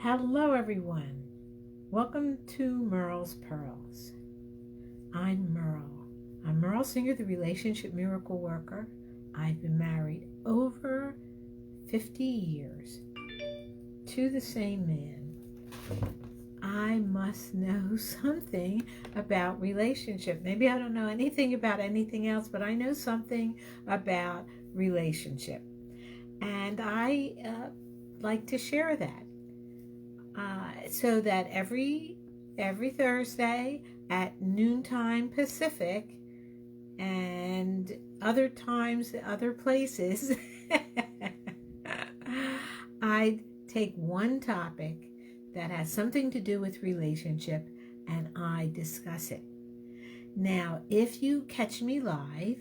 Hello, everyone. Welcome to Merle's Pearls. I'm Merle. I'm Merle Singer, the relationship miracle worker. I've been married over 50 years to the same man. I must know something about relationship. Maybe I don't know anything about anything else, but I know something about relationship. And I like to share that. So that every Thursday at noontime Pacific and other times, other places, I take one topic that has something to do with relationship and I discuss it. Now, if you catch me live,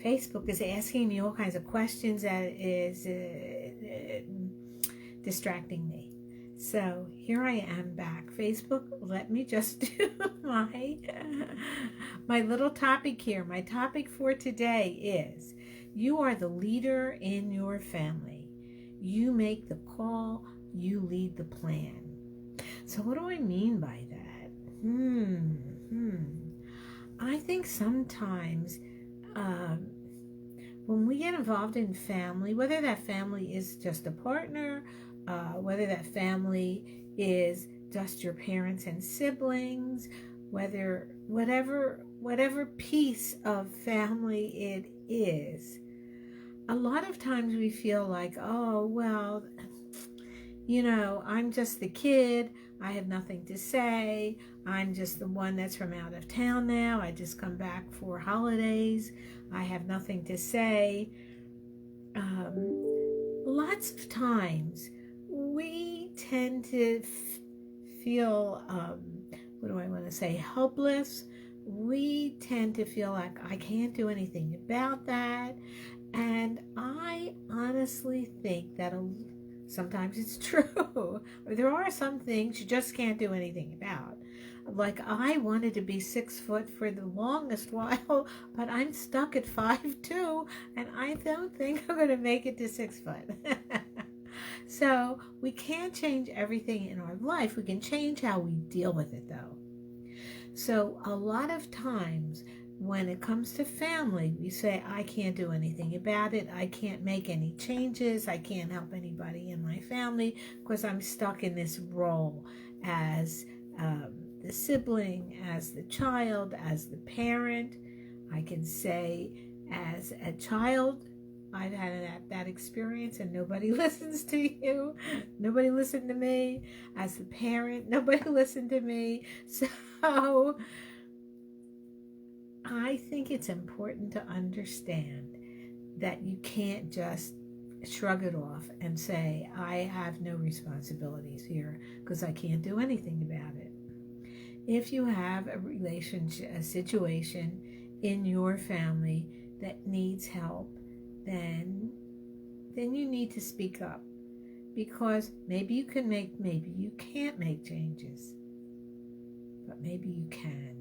Facebook is asking me all kinds of questions that is distracting me. So here I am back. Facebook, let me just do my little topic here. My topic for today is you are the leader in your family. You make the call, you lead the plan. So what do I mean by that? I think sometimes when we get involved in family, whether that family is just a partner, whether that family is just your parents and siblings, whatever piece of family it is, a lot of times we feel like, oh, well, I'm just the kid. I have nothing to say. I'm just the one that's from out of town now. I just come back for holidays. I have nothing to say. Lots of times we tend to feel, helpless. We tend to feel like I can't do anything about that. And I honestly think that sometimes it's true. There are some things you just can't do anything about. Like I wanted to be 6 foot for the longest while, but I'm stuck at 5'2", and I don't think I'm going to make it to 6 foot. So we can't change everything in our life. We can change how we deal with it, though. So a lot of times when it comes to family, we say, I can't do anything about it. I can't make any changes. I can't help anybody in my family because I'm stuck in this role as the sibling, as the child, as the parent. I can say as a child, I've had that experience and nobody listens to you. Nobody listened to me. As a parent, nobody listened to me. So I think it's important to understand that you can't just shrug it off and say, I have no responsibilities here because I can't do anything about it. If you have a situation in your family that needs help, then you need to speak up, because maybe you can't make changes, but maybe you can.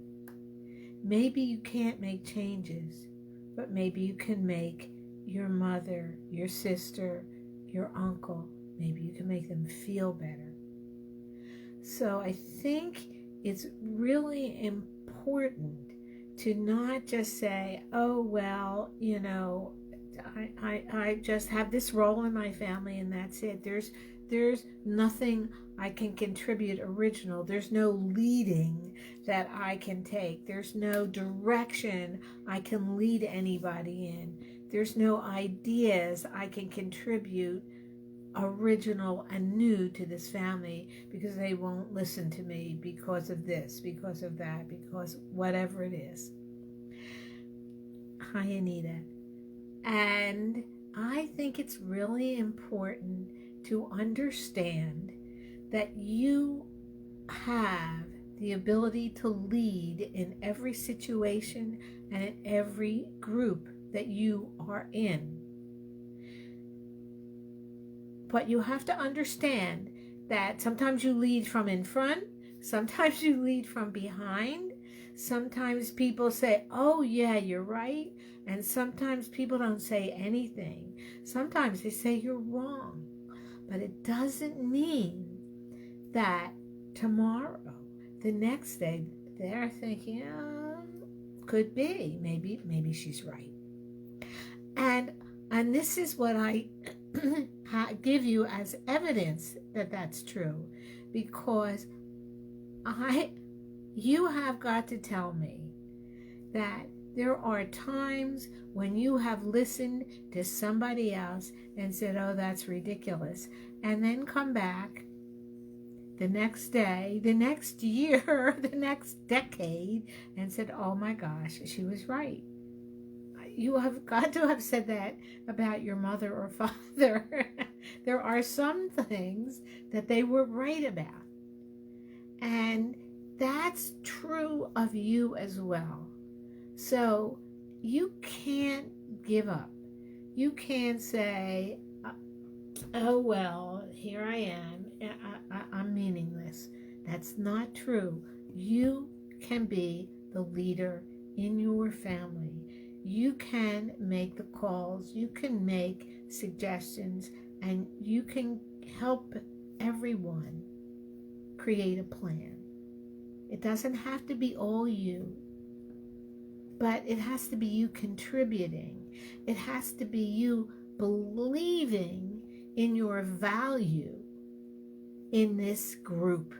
Maybe you can't make changes, but maybe you can make your mother, your sister, your uncle, maybe you can make them feel better. So I think it's really important to not just say, oh, well, I just have this role in my family and that's it. There's nothing I can contribute original. There's no leading that I can take. There's no direction I can lead anybody in. There's no ideas I can contribute original and new to this family, because they won't listen to me because of this, because of that, because whatever it is. Hi, Anita. And I think it's really important to understand that you have the ability to lead in every situation and in every group that you are in. But you have to understand that sometimes you lead from in front, Sometimes you lead from behind. Sometimes people say, oh, yeah, you're right. And sometimes people don't say anything. Sometimes they say you're wrong. But it doesn't mean that tomorrow, the next day, they're thinking, could be. Maybe she's right. And this is what I give you as evidence that that's true, because you have got to tell me that there are times when you have listened to somebody else and said, oh, that's ridiculous, and then come back the next day, the next year, the next decade, and said, oh my gosh, she was right. You have got to have said that about your mother or father. There are some things that they were right about. And that's true of you as well. So you can't give up. You can't say, oh, well, here I am. I'm meaningless. That's not true. You can be the leader in your family. You can make the calls. You can make suggestions. And you can help everyone create a plan. It doesn't have to be all you, but it has to be you contributing. It has to be you believing in your value in this group.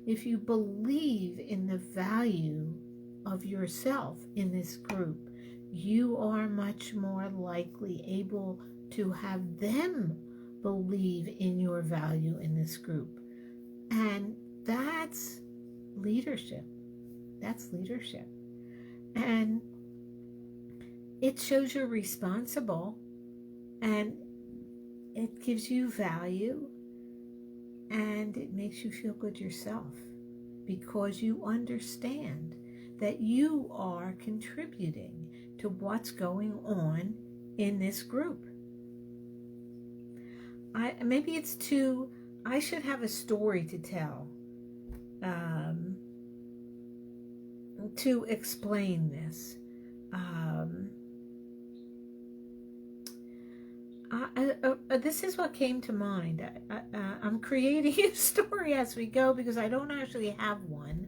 If you believe in the value of yourself in this group, you are much more likely able to have them believe in your value in this group. And that's leadership. That's leadership. And it shows you're responsible, and it gives you value, and it makes you feel good yourself, because you understand that you are contributing to what's going on in this group. I should have a story to tell to explain this. This is what came to mind. I'm creating a story as we go because I don't actually have one.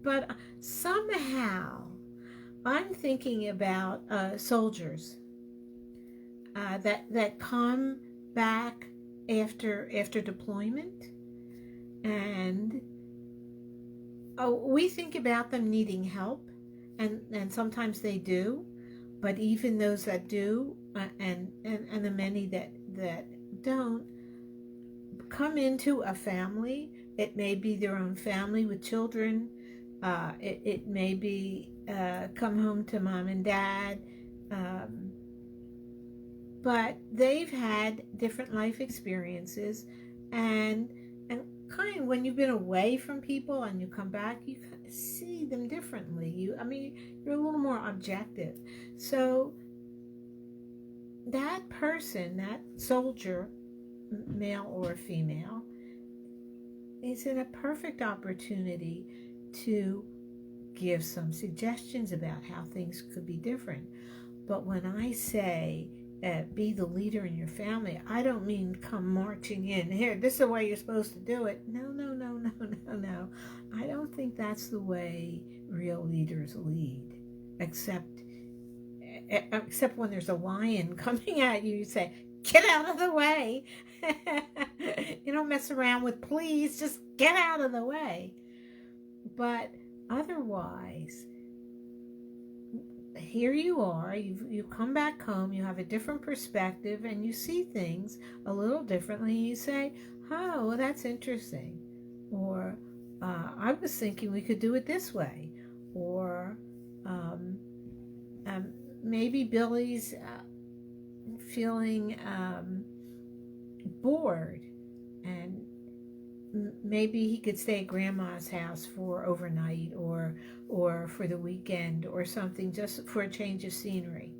But somehow I'm thinking about soldiers that come back after deployment, and we think about them needing help, and sometimes they do, but even those that do, and the many that don't, come into a family. It may be their own family with children. It may be come home to mom and dad. But they've had different life experiences, and kind of when you've been away from people and you come back, you see them differently. You're a little more objective. So that person, that soldier, male or female, is in a perfect opportunity to give some suggestions about how things could be different. But when I say be the leader in your family, I don't mean come marching in. Here, this is the way you're supposed to do it. No. I don't think that's the way real leaders lead. Except when there's a lion coming at you, you say, get out of the way. You don't mess around with please, just get out of the way. But otherwise, here you are, you come back home, you have a different perspective, and you see things a little differently. You say, oh, well, that's interesting. Or, I was thinking we could do it this way. Or, maybe Billy's feeling bored, and maybe he could stay at grandma's house for overnight or for the weekend or something, just for a change of scenery.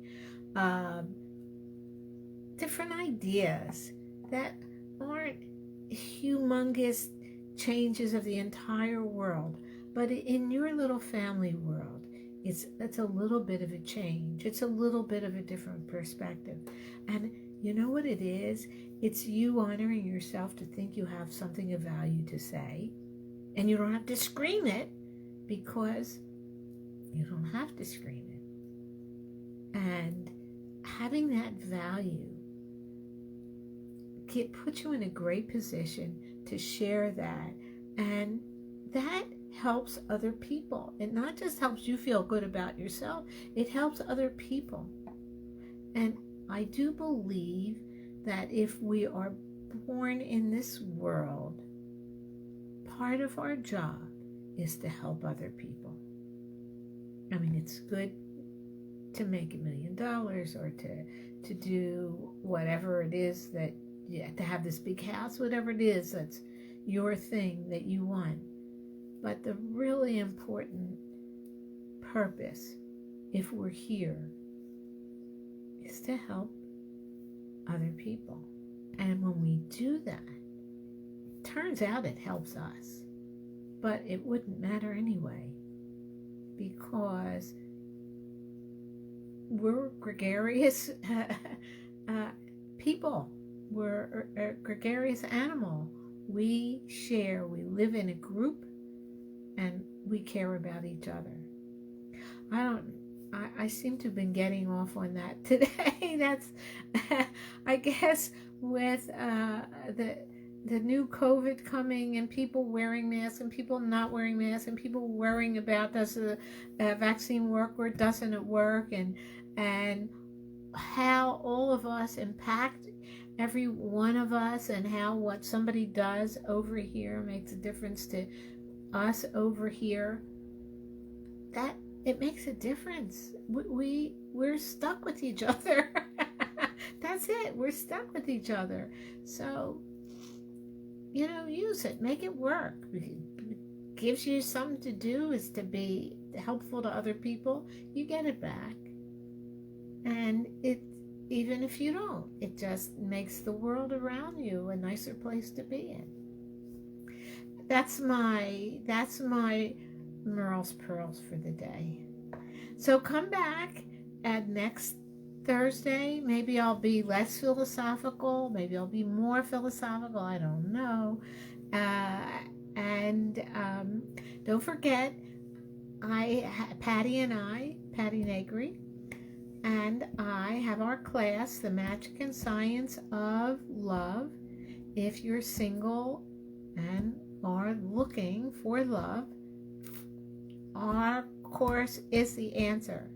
Different ideas that aren't humongous changes of the entire world. But in your little family world, it's a little bit of a change. It's a little bit of a different perspective. And you know what it is? It's you honoring yourself to think you have something of value to say. And you don't have to scream it, because you don't have to scream it. And having that value puts you in a great position to share that. And that helps other people. It not just helps you feel good about yourself, it helps other people. And I do believe that if we are born in this world, part of our job is to help other people. I mean, it's good to make $1 million or to do whatever it is that, to have this big house, whatever it is that's your thing that you want. But the really important purpose, if we're here, is to help other people. And when we do that, it turns out it helps us. But it wouldn't matter anyway, because we're gregarious people. We're a gregarious animal. We share, we live in a group, and we care about each other. I seem to have been getting off on that today. That's, I guess, with the new COVID coming, and people wearing masks and people not wearing masks, and people worrying about, does the vaccine work or doesn't it work, and how all of us impact every one of us, and how what somebody does over here makes a difference to us over here. That it makes a difference. We're stuck with each other. That's it. We're stuck with each other. So, use it. Make it work. It gives you something to do, is to be helpful to other people. You get it back. And even if you don't, it just makes the world around you a nicer place to be in. That's my Merle's Pearls for the day. So come back at next Thursday. Maybe I'll be less philosophical. Maybe I'll be more philosophical. I don't know. And don't forget, Patty Negri, and I have our class, The Magic and Science of Love. If you're single and are looking for love, our course is the answer.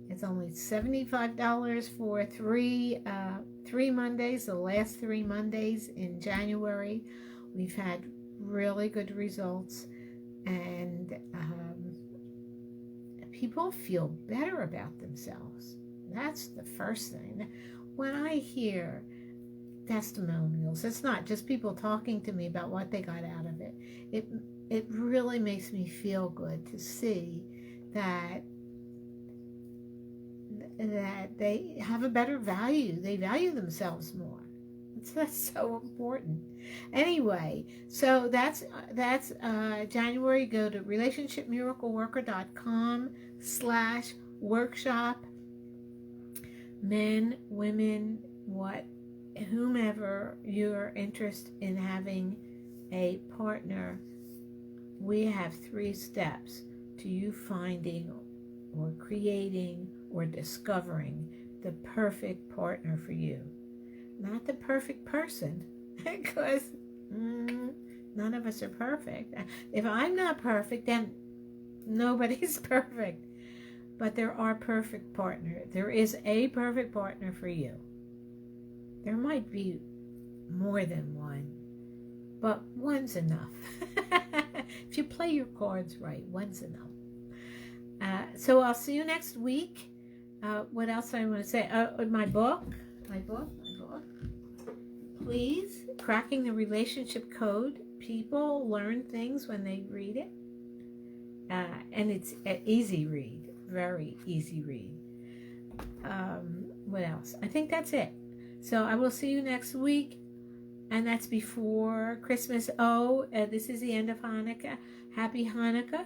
It's only $75 for three Mondays, the last 3 Mondays in January. We've had really good results, and people feel better about themselves. That's the first thing. When I hear testimonials, it's not just people talking to me about what they got out of it. It really makes me feel good to see that they have a better value. They value themselves more. That's so important. Anyway, so that's January. Go to relationshipmiracleworker.com/workshop. Men, women, whomever you're interested in having a partner, we have 3 steps to you finding or creating or discovering the perfect partner for you. Not the perfect person, because none of us are perfect. If I'm not perfect, then nobody's perfect. But there are perfect partners. There is a perfect partner for you. There might be more than one, but one's enough. If you play your cards right, one's enough. So I'll see you next week. What else I want to say? My book. Please, Cracking the Relationship Code. People learn things when they read it. And it's an easy read. Very easy read. What else? I think that's it. So I will see you next week. And that's before Christmas. Oh, this is the end of Hanukkah. Happy Hanukkah,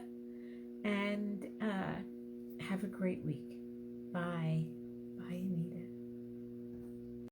and have a great week. Bye.